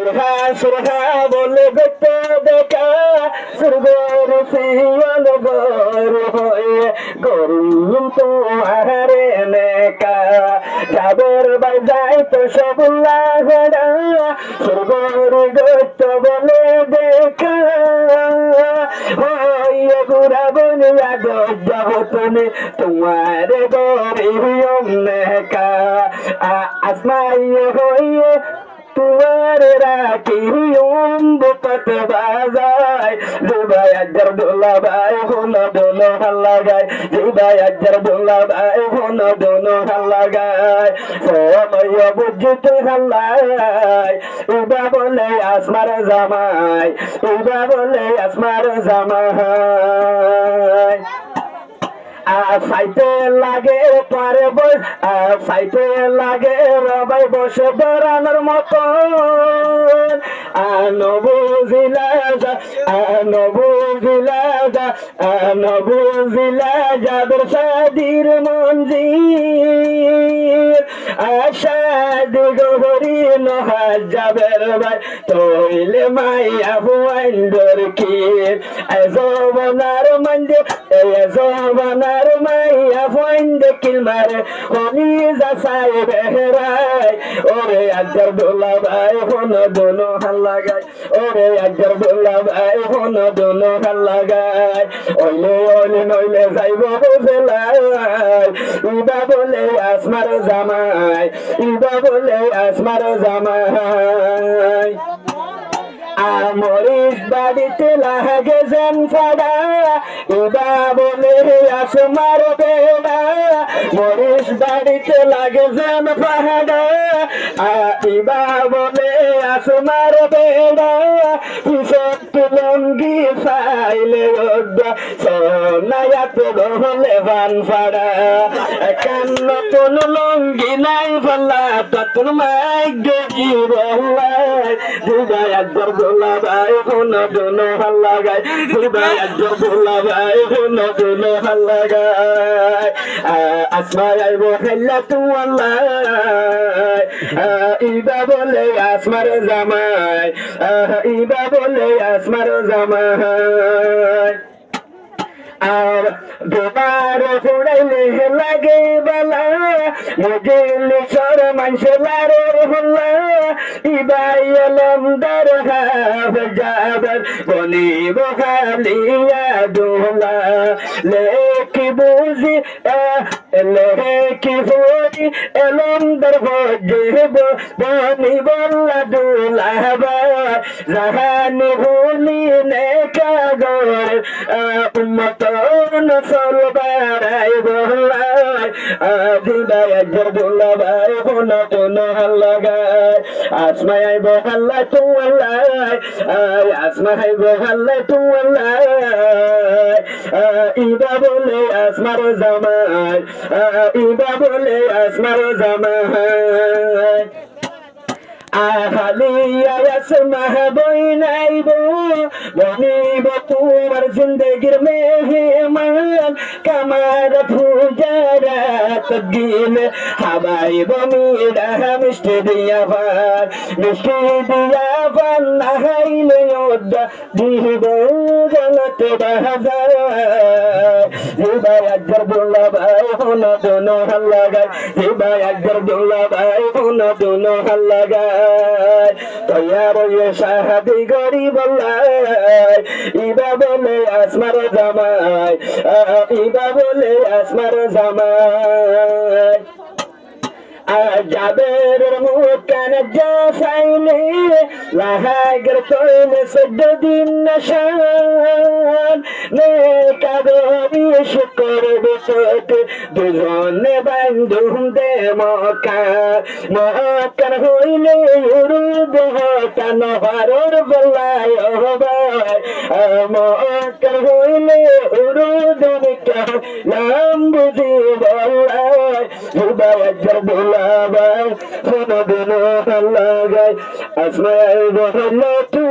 সুরহা বলে দেখতে দেখা সুরগর শিয়াল গর হয়ে গরুম তো আহারে নেকা যাবের বাই যাই তো সবুল্লা ঘোড়া সুরগর গত বলে দেখা হইয়া গুড়া বনিয়া গজ্জা তুমি তোমার গরিয়ম নেকা আসমাইয়ে হইয়ে তোমার রাখি বুকত বাজায় জিবাই আজ্জার দোলা ভাই হোনা দোনো হাল্লা গায় জিবাই আজ্জার দোলা ভাই হোনা দোনো হাল্লা গায় সময় বুঝতে হাল্লায় ইবা বলে আসমার জামাই ইবা বলে আসমার জামাই সাইতে লাগে পারে বস সাইতে লাগে রবাই বসে বেড়ানোর মতো নবুজিলা যাদের সাদির মঞ্জির আশাদ গহরি নহাজ যাবের ভাই তৈলে মাইয়া হুয়াইন্দর কির এজবানার মঞ্জির এজবানার মাইয়া হুয়াইন্দ কিলমার হনি যাসাই বেহরাই ওরে আজ্জার দোলা ভাই হন দোনো হাল্লা গায় ওরে আজ্জার দোলা ভাই হন দোনো হাল্লা গায় ওইলে ওইলে নইলে যাইব বুঝলাই ইবা বলে আসমার জামাই ইবা বলে আসমার জামাই মরিস বাড়িতে লাগে যেন ফাড়া ইবা বলে আসমার বেড়া মরিস বাড়িতে লাগে যেন ফাড়া ইবা বলে আসমার বেড়া পিছত লঙ্গি ফাইলে সোনায়াত হলে বান ফাড়া কান্ন কোন লঙ্গি নাই ফলা তখন মাই গেছি বল্লাই দুবাই আজ্জার দোলা ভাই হোন দোনো হাল্লা গায় দুবাই আজ্জার দোলা ভাই হোন দোনো হাল্লা গায় আসমাই আইব খেলা তু আল্লাহ ইবা বলে আসমার জামাই ইবা বলে আসমার জামাই আর দোবার ফুড়াইলে লাগে বালা মজেলে সর মানসলারে হল্লা ইবাই আলমদার হাফ যাবার বনি বখালিয়া দোলা লেখি বুঝি লেখি বুঝি আলমদার ভজব বনি বল্লা দোলা জাহানি ভুলি নেকা গর উম্মত নসল বারাই বল্লাই দিদাই আজ্জার দোলা ভাই হোন দোনো হাল্লা গায় আসমাই আইব হাল্লা তু আল্লাহ আসমাই আইব হাল্লা তু আল্লাহ ইবা বলে আসমার জামাই ইবা বলে আসমার জামাই আহালিয়া আসমাহ বইনাইব বনিব তোমার জিন্দগির মেহমান কামার ফুজারাত গিল হাবাই বমিরা মিষ্টি দিয়া নাহাইলে ওদা দিব গলত বাহাজার জিবাই আজ্জার দোলা ভাই হোন দোনো হাল্লা গায় জিবাই আজ্জার দোলা ভাই হোন দোনো হাল্লা গায় তৈয়ার শাহাদি গরিব ইবা বলে আসমার জামাই ইবা বলে আসমার জামাই যাবের মুখান জাসাইলে লাহাগের তৈলে সদ্দিন নশান নে কাবেরি শুকর বিশত দুজনে বান্ধুম দে মকান হইলে উরুদ হটান হারর বলাই হবাই মকান হইলে উরুদ নিকাহ নাম বুঝি বলাই জুবাই আজ্জার দোলা ভাই হোন দোনো হাল্লা গায় আসমাই আইব হাল্লা তু